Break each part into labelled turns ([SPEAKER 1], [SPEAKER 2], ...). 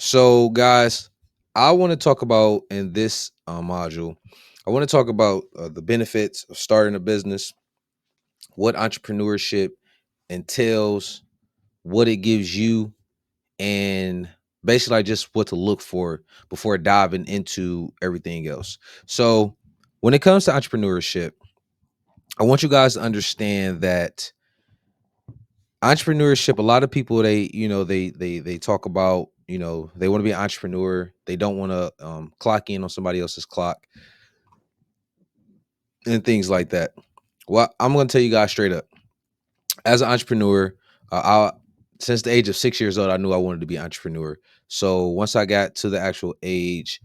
[SPEAKER 1] So, guys, I want to talk about in this module, I want to talk about the benefits of starting a business, what entrepreneurship entails, what it gives you, and basically like, just what to look for before diving into everything else. So, when it comes to entrepreneurship, I want you guys to understand that entrepreneurship, a lot of people they talk about, they want to be an entrepreneur. They don't want to clock in on somebody else's clock and things like that. Well, I'm going to tell you guys straight up, as an entrepreneur, I since the age of 6 years old, I knew I wanted to be an entrepreneur. So once I got to the actual age,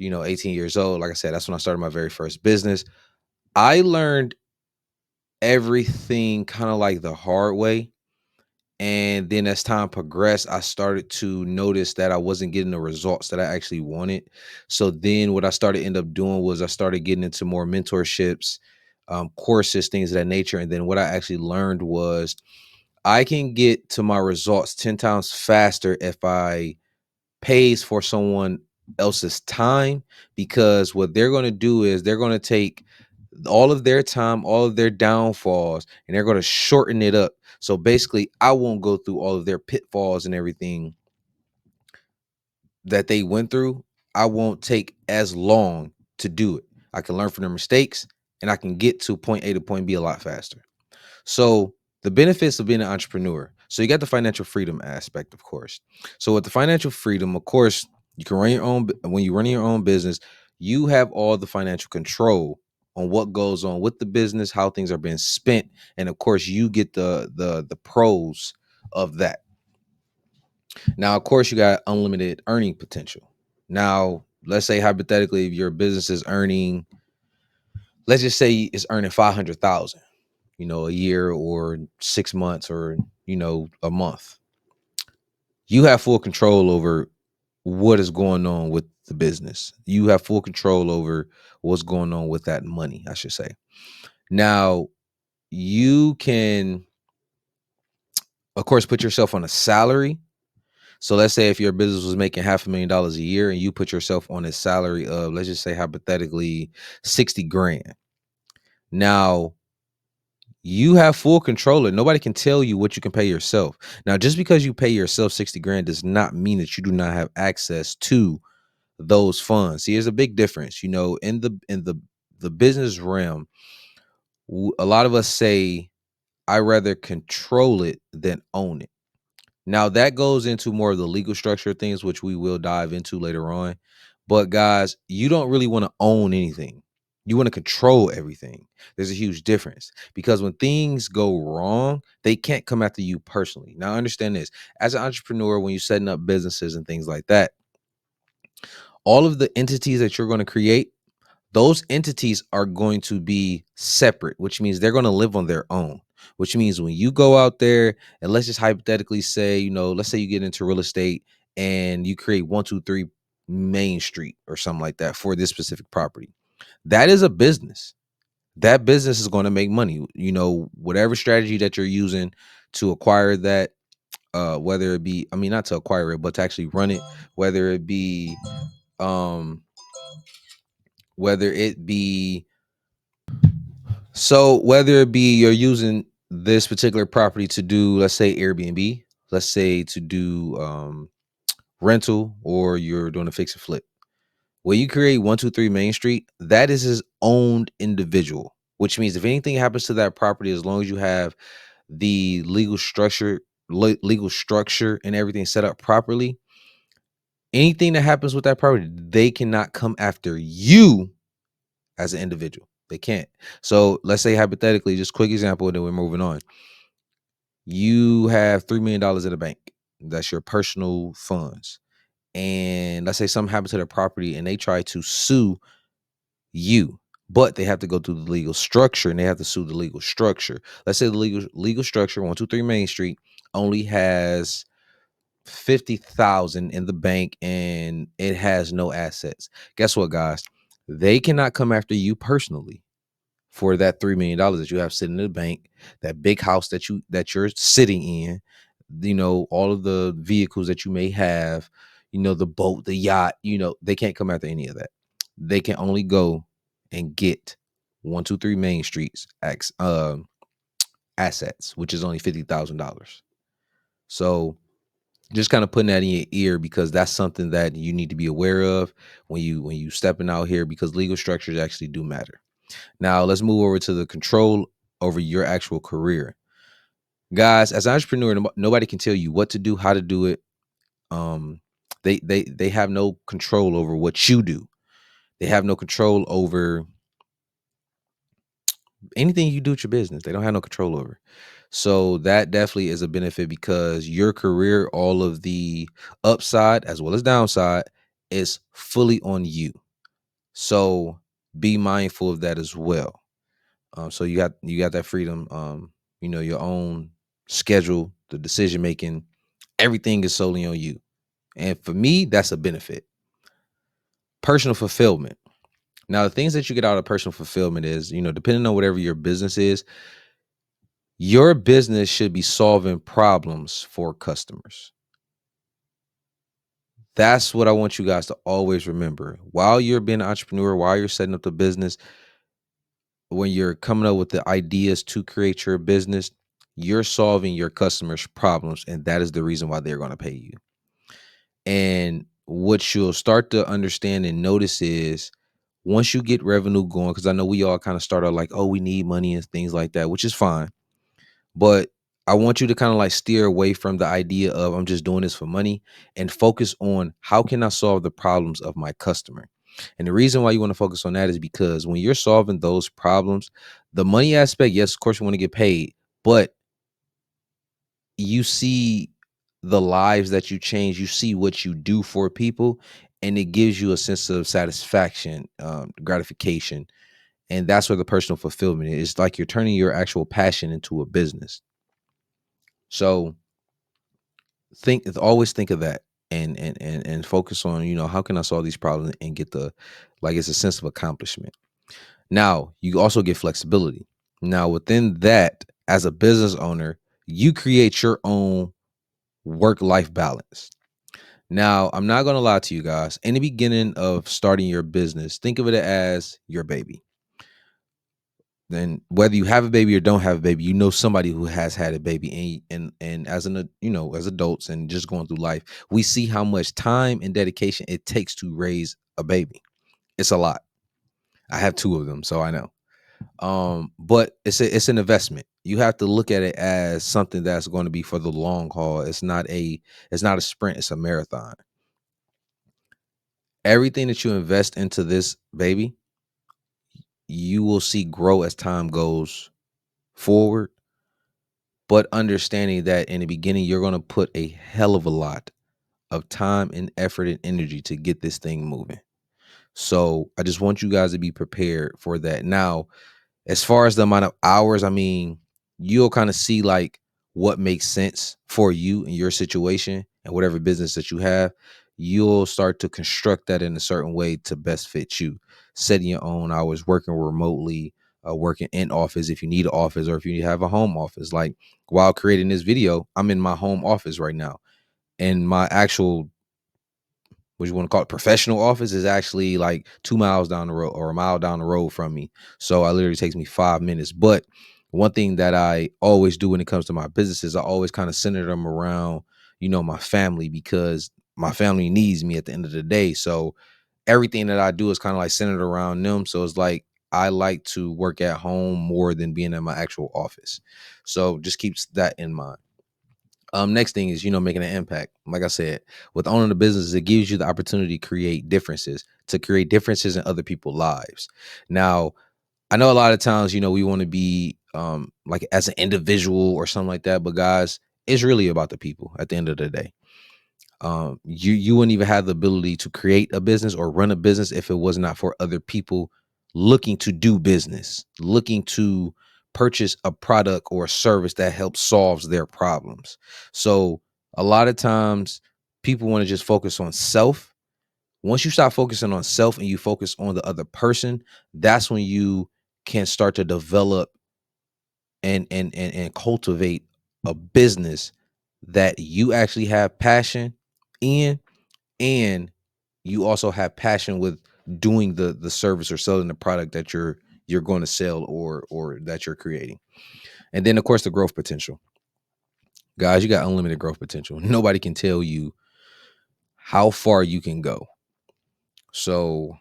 [SPEAKER 1] 18 years old, like I said, that's when I started my very first business. I learned everything kind of like the hard way. And then as time progressed, I started to notice that I wasn't getting the results that I actually wanted. So then what I started end up doing was I started getting into more mentorships, courses, things of that nature. And then what I actually learned was I can get to my results 10 times faster if I pays for someone else's time, because what they're going to do is they're going to take all of their time, all of their downfalls, and they're going to shorten it up. So basically, I won't go through all of their pitfalls and everything that they went through. I won't take as long to do it. I can learn from their mistakes and I can get to point A to point B a lot faster. So the benefits of being an entrepreneur. So you got the financial freedom aspect, of course. So with the financial freedom, of course, you can run your own. When you run your own business, you have all the financial control on what goes on with the business, how things are being spent, and of course, you get the pros of that. Now, of course, you got unlimited earning potential. Now, let's say hypothetically, if your business is earning, let's just say it's earning 500,000, a year or 6 months or, a month. You have full control over what is going on with the business. You have full control over what's going on with that money, I should say. Now, you can, of course, put yourself on a salary. So let's say if your business was making $500,000 a year and you put yourself on a salary of, let's just say hypothetically, 60 grand. Now, you have full control. And nobody can tell you what you can pay yourself. Now, just because you pay yourself 60 grand does not mean that you do not have access to those funds. See, there's a big difference, in the business realm. A lot of us say, I rather control it than own it. Now that goes into more of the legal structure of things, which we will dive into later on. But guys, you don't really want to own anything. You want to control everything. There's a huge difference, because when things go wrong, they can't come after you personally. Now understand this. As an entrepreneur, when you're setting up businesses and things like that, all of the entities that you're going to create, those entities are going to be separate, which means they're going to live on their own. Which means when you go out there and let's just hypothetically say, let's say you get into real estate and you create 123 Main Street or something like that for this specific property. That is a business. That business is going to make money. Whatever strategy that you're using to acquire that, whether it be, I mean, not to acquire it, but to actually run it, whether it be, um, whether it be So whether it be you're using this particular property to do, let's say Airbnb, let's say to do rental, or you're doing a fix and flip. When you create 123 Main Street, that is his owned individual, which means if anything happens to that property, as long as you have the legal structure and everything set up properly, anything that happens with that property, they cannot come after you as an individual. They can't. So let's say hypothetically, just quick example, and then we're moving on. You have $3 million in the bank. That's your personal funds. And let's say something happened to their property and they try to sue you, but they have to go through the legal structure and they have to sue the legal structure. Let's say the legal structure, 123 Main Street, only has 50,000 in the bank and it has no assets. Guess what, guys? They cannot come after you personally for that $3 million that you have sitting in the bank, that big house that you're sitting in, all of the vehicles that you may have, the boat, the yacht, they can't come after any of that. They can only go and get 123 Main Street's assets, which is only $50,000. So just kind of putting that in your ear, because that's something that you need to be aware of when you stepping out here, because legal structures actually do matter. Now let's move over to the control over your actual career. Guys, as an entrepreneur, nobody can tell you what to do, how to do it. Um, they have no control over what you do. They have no control over anything you do with your business. They don't have no control over. So that definitely is a benefit, because your career, all of the upside as well as downside, is fully on you. So be mindful of that as well. So you got that freedom. Your own schedule, the decision making, everything is solely on you. And for me, that's a benefit. Personal fulfillment. Now, the things that you get out of personal fulfillment is, depending on whatever your business is, your business should be solving problems for customers. That's what I want you guys to always remember. While you're being an entrepreneur, while you're setting up the business, when you're coming up with the ideas to create your business, you're solving your customers' problems. And that is the reason why they're going to pay you. And what you'll start to understand and notice is, once you get revenue going, because I know we all kind of start out like, oh, we need money and things like that, which is fine. But I want you to kind of like steer away from the idea of I'm just doing this for money, and focus on how can I solve the problems of my customer. And the reason why you want to focus on that is because when you're solving those problems, the money aspect, yes, of course you want to get paid, but you see the lives that you change, you see what you do for people, and it gives you a sense of satisfaction, gratification. And that's where the personal fulfillment is. It's like you're turning your actual passion into a business. So always think of that, and focus on, how can I solve these problems and get it's a sense of accomplishment. Now you also get flexibility. Now within that, as a business owner, you create your own work-life balance. Now, I'm not going to lie to you guys. In the beginning of starting your business, think of it as your baby. Then whether you have a baby or don't have a baby, somebody who has had a baby, and as as adults and just going through life, we see how much time and dedication it takes to raise a baby. It's a lot. I have two of them, so I know. But it's an investment. You have to look at it as something that's going to be for the long haul. It's not a sprint, it's a marathon. Everything that you invest into this baby, you will see grow as time goes forward. But understanding that in the beginning, you're going to put a hell of a lot of time and effort and energy to get this thing moving. So I just want you guys to be prepared for that. Now, as far as the amount of hours, I mean, you'll kind of see like what makes sense for you in your situation and whatever business that you have. You'll start to construct that in a certain way to best fit you. Setting your own hours, working remotely, working in office if you need an office, or if you have a home office. Like while creating this video, I'm in my home office right now, and my actual, what you want to call it, professional office is actually like 2 miles down the road or a mile down the road from me. So I literally takes me 5 minutes. But one thing that I always do when it comes to my businesses, I always kind of center them around, my family, because my family needs me at the end of the day. So everything that I do is kind of like centered around them. So it's like I like to work at home more than being in my actual office. So just keeps that in mind. Next thing is, making an impact. Like I said, with owning the business, it gives you the opportunity to create differences in other people's lives. Now, I know a lot of times, we want to be like as an individual or something like that, but guys, it's really about the people at the end of the day. You wouldn't even have the ability to create a business or run a business if it was not for other people looking to do business, looking to purchase a product or a service that helps solves their problems. So a lot of times people want to just focus on self. Once you stop focusing on self and you focus on the other person, that's when you can start to develop and cultivate a business that you actually have passion in, and you also have passion with doing the service or selling the product that you're going to sell or that you're creating. And then of course the growth potential. Guys, you got unlimited growth potential. Nobody can tell you how far you can go. So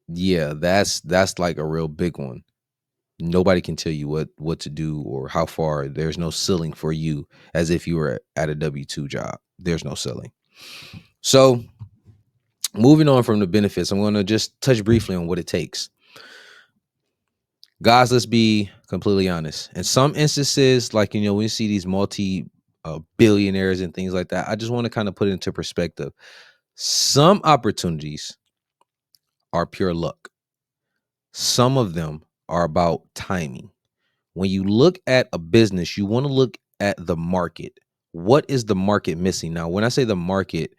[SPEAKER 1] yeah, that's like a real big one. Nobody can tell you what to do or how far. There's no ceiling for you, as if you were at a W-2 job. There's no ceiling. So moving on from the benefits, I'm going to just touch briefly on what it takes. Guys, let's be completely honest. In some instances, like, we see these multi billionaires and things like that, I just want to kind of put it into perspective. Some opportunities are pure luck. Some of them are about timing. When you look at a business, you want to look at the market. What is the market missing? Now, when I say the market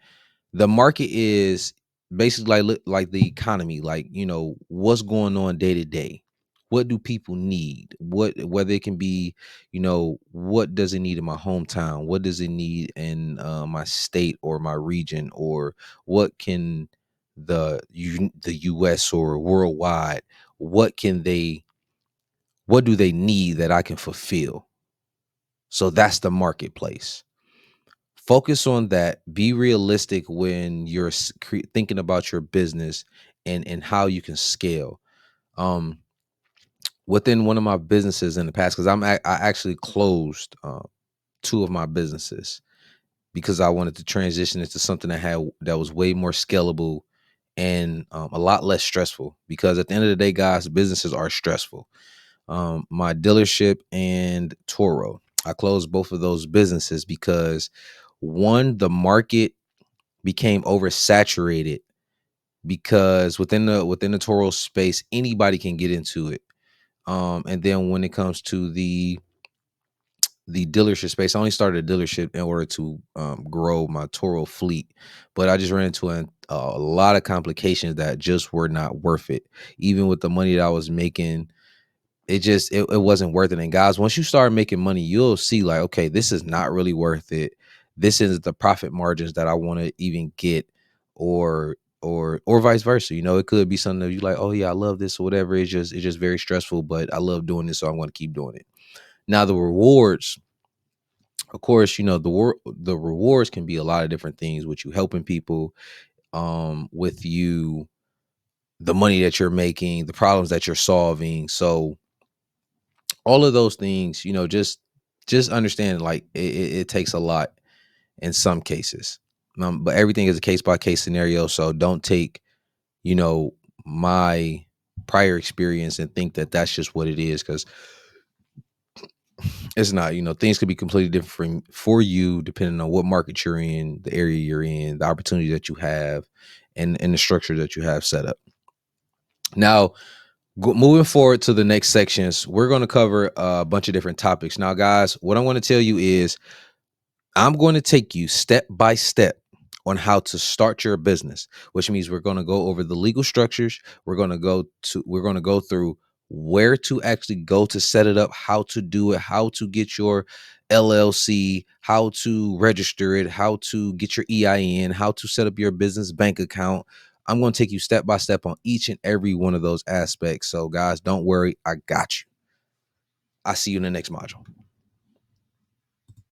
[SPEAKER 1] is basically like the economy, like, what's going on day to day. What do people need? Whether it can be, what does it need in my hometown? What does it need in my state or my region? Or what can the US or worldwide, what can they what do they need that I can fulfill? So that's the marketplace. Focus on that. Be realistic when you're thinking about your business and how you can scale. Um, Within one of my businesses in the past, because I actually closed two of my businesses because I wanted to transition into something that was way more scalable and a lot less stressful. Because at the end of the day, guys, businesses are stressful. My dealership and Toro, I closed both of those businesses because one, the market became oversaturated because within the Toro space, anybody can get into it. And then when it comes to the dealership space, I only started a dealership in order to grow my Toro fleet, but I just ran into a lot of complications that just were not worth it. Even with the money that I was making, it wasn't worth it. And guys, once you start making money, you'll see like, okay, this is not really worth it. This isn't the profit margins that I want to even get, or vice versa. It could be something that you like, oh yeah, I love this or whatever. It's just very stressful, but I love doing this, so I'm going to keep doing it. Now the rewards, of course, the rewards can be a lot of different things, with you helping people, with you, the money that you're making, the problems that you're solving. So all of those things, just understand, like, it takes a lot in some cases. But everything is a case by case scenario. So don't take, you know, my prior experience and think that that's just what it is, because it's not. Things could be completely different for you depending on what market you're in, the area you're in, the opportunity that you have, and the structure that you have set up. Now, moving forward to the next sections, we're going to cover a bunch of different topics. Now, guys, what I'm going to tell you is I'm going to take you step by step on how to start your business, which means we're going to go over the legal structures. We're going to go through where to actually go to set it up, how to do it, how to get your LLC, how to register it, how to get your EIN, how to set up your business bank account. I'm going to take you step by step on each and every one of those aspects. So guys, don't worry, I got you. I'll see you in the next module.